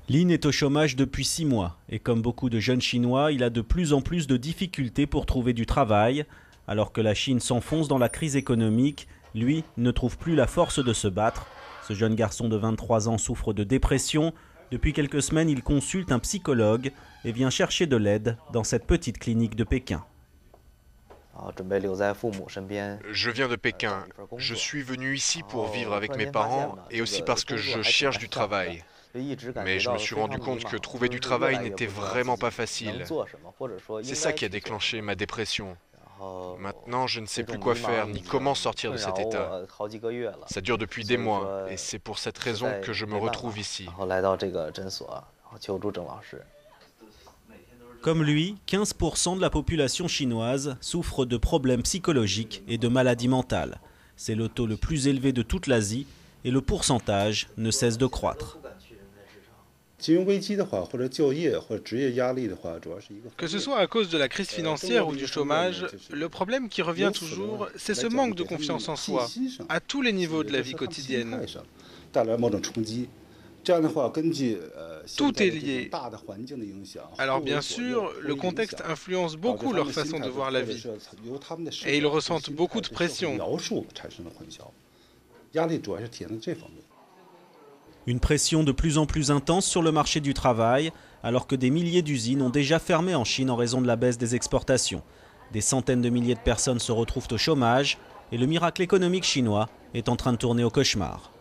Lin est au chômage depuis 6 mois et comme beaucoup de jeunes Chinois, il a de plus en plus de difficultés pour trouver du travail. Alors que la Chine s'enfonce dans la crise économique, lui ne trouve plus la force de se battre. Ce jeune garçon de 23 ans souffre de dépression. Depuis quelques semaines, il consulte un psychologue et vient chercher de l'aide dans cette petite clinique de Pékin. Je viens de Pékin. Je suis venu ici pour vivre avec mes parents et aussi parce que je cherche du travail. Mais je me suis rendu compte que trouver du travail n'était vraiment pas facile. C'est ça qui a déclenché ma dépression. Maintenant, je ne sais plus quoi faire ni comment sortir de cet état. Ça dure depuis des mois et c'est pour cette raison que je me retrouve ici. Comme lui, 15% de la population chinoise souffre de problèmes psychologiques et de maladies mentales. C'est le taux le plus élevé de toute l'Asie et le pourcentage ne cesse de croître. Que ce soit à cause de la crise financière ou du chômage, le problème qui revient toujours, c'est ce manque de confiance en soi, à tous les niveaux de la vie quotidienne. Tout est lié. Alors bien sûr, le contexte influence beaucoup leur façon de voir la vie. Et ils ressentent beaucoup de pression. Une pression de plus en plus intense sur le marché du travail, alors que des milliers d'usines ont déjà fermé en Chine en raison de la baisse des exportations. Des centaines de milliers de personnes se retrouvent au chômage et le miracle économique chinois est en train de tourner au cauchemar.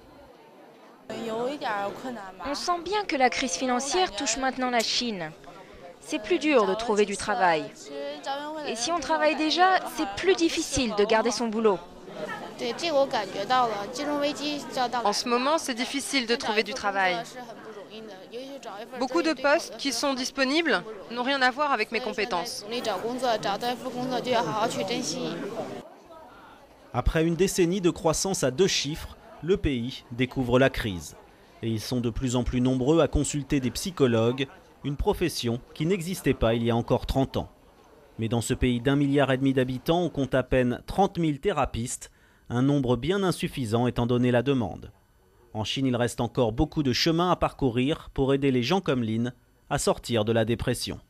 On sent bien que la crise financière touche maintenant la Chine. C'est plus dur de trouver du travail. Et si on travaille déjà, c'est plus difficile de garder son boulot. En ce moment, c'est difficile de trouver du travail. Beaucoup de postes qui sont disponibles n'ont rien à voir avec mes compétences. Après une décennie de croissance à 2 chiffres, le pays découvre la crise. Et ils sont de plus en plus nombreux à consulter des psychologues, une profession qui n'existait pas il y a encore 30 ans. Mais dans ce pays d'1,5 milliard d'habitants, on compte à peine 30 000 thérapeutes, un nombre bien insuffisant étant donné la demande. En Chine, il reste encore beaucoup de chemin à parcourir pour aider les gens comme Lin à sortir de la dépression.